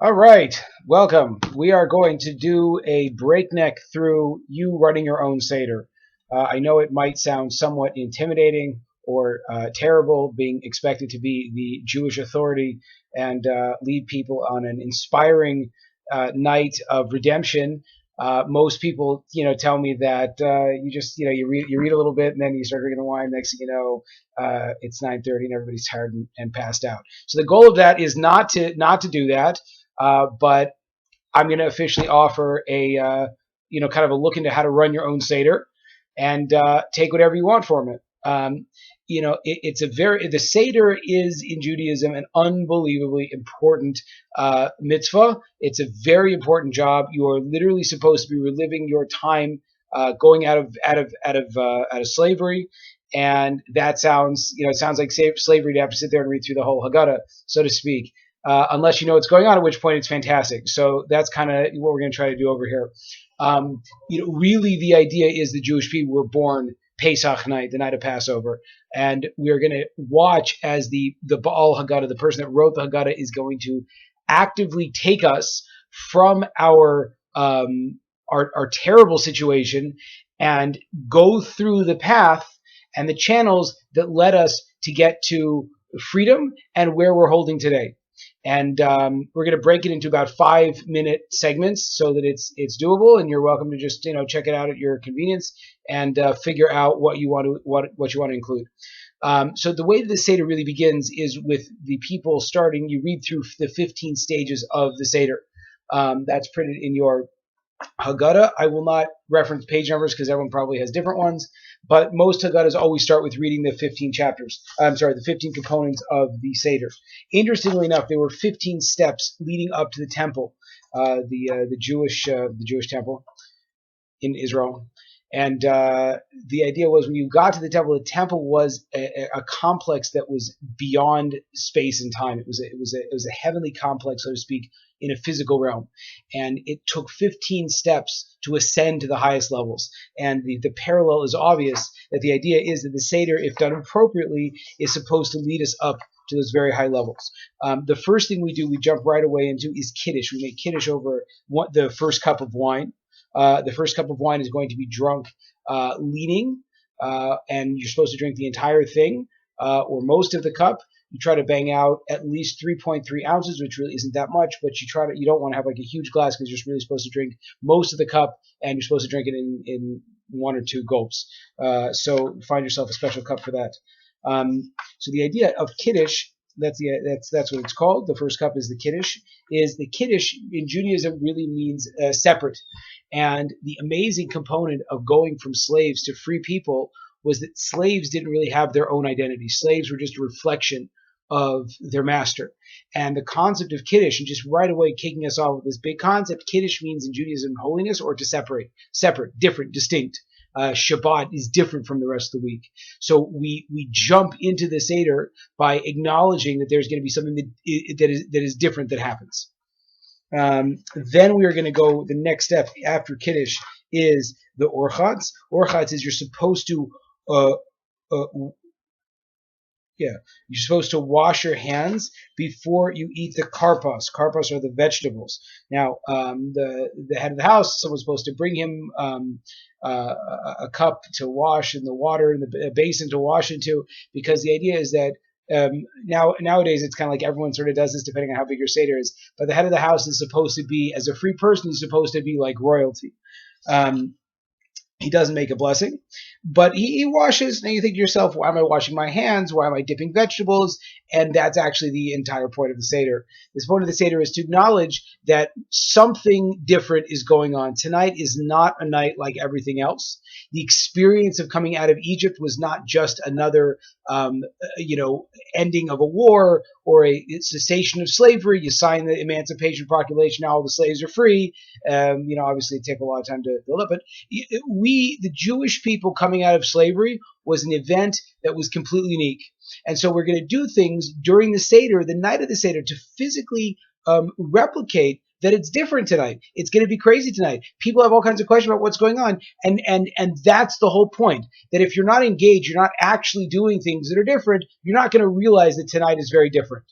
All right, welcome. We are going to do a breakneck through you running your own Seder. I know it might sound somewhat intimidating or terrible being expected to be the Jewish authority and lead people on an inspiring night of redemption. Most people, tell me that you just, you read a little bit and then you start drinking the wine. Next thing you know, it's 9:30 and everybody's tired and passed out. So the goal of that is not to do that. But I'm going to officially offer a kind of a look into how to run your own Seder and take whatever you want from it. It's the Seder is in Judaism an unbelievably important mitzvah. It's a very important job. You are literally supposed to be reliving your time going out of slavery. And that sounds, it sounds like slavery to have to sit there and read through the whole Haggadah, so to speak. Unless you know what's going on, at which point it's fantastic. So that's kind of what we're going to try to do over here. Really, the idea is the Jewish people were born Pesach night, the night of Passover, and we are going to watch as the Baal Haggadah, the person that wrote the Haggadah, is going to actively take us from our terrible situation and go through the path and the channels that led us to get to freedom and where we're holding today. And we're going to break it into about 5-minute segments so that it's doable. And you're welcome to just check it out at your convenience and figure out what you want to include. So the way that the Seder really begins is with the people starting. You read through the 15 stages of the Seder. That's printed in your Haggadah. I will not reference page numbers because everyone probably has different ones, but most Haggadahs always start with reading the 15 chapters. The 15 components of the Seder. Interestingly enough, there were 15 steps leading up to the temple, the Jewish temple in Israel. And the idea was when you got to the temple was a complex that was beyond space and time. It was a heavenly complex, so to speak, in a physical realm. And it took 15 steps to ascend to the highest levels. And the parallel is obvious that the idea is that the Seder, if done appropriately, is supposed to lead us up to those very high levels. The first thing we jump right away into is Kiddush. We make Kiddush over the first cup of wine. The first cup of wine is going to be drunk leaning, and you're supposed to drink the entire thing or most of the cup. You try to bang out at least 3.3 ounces, which really isn't that much, but you don't want to have like a huge glass because you're really supposed to drink most of the cup, and you're supposed to drink it in 1 or 2 gulps. So find yourself a special cup for that. So the idea of Kiddush, that's what it's called. The first cup is the Kiddush. The Kiddush in Judaism really means separate. And the amazing component of going from slaves to free people was that slaves didn't really have their own identity. Slaves were just a reflection of their master. And the concept of Kiddush, and just right away kicking us off with this big concept, Kiddush means in Judaism holiness, or to separate, different, distinct. Shabbat is different from the rest of the week. So we jump into the Seder by acknowledging that there's going to be something that is different that happens. Then we are going to go, the next step after Kiddush is the Orchatz. Orchatz is you're supposed to you're supposed to wash your hands before you eat the karpas. Karpas are the vegetables. Now, the head of the house, someone's supposed to bring him a cup to wash in the water, in the basin to wash into, because the idea is that nowadays it's kind of like everyone sort of does this depending on how big your Seder is. But the head of the house is supposed to be, as a free person, he's supposed to be like royalty. He doesn't make a blessing, but he washes. And you think to yourself, why am I washing my hands? Why am I dipping vegetables? And that's actually the entire point of the Seder. This point of the Seder is to acknowledge that something different is going on. Tonight is not a night like everything else. The experience of coming out of Egypt was not just another, ending of a war or a cessation of slavery. You sign the Emancipation Proclamation, now all the slaves are free. Obviously it takes a lot of time to build up, but the Jewish people coming out of slavery was an event that was completely unique. And so we're going to do things during the Seder, the night of the Seder, to physically replicate that it's different tonight. It's going to be crazy tonight. People have all kinds of questions about what's going on. And that's the whole point, that if you're not engaged, you're not actually doing things that are different, you're not going to realize that tonight is very different.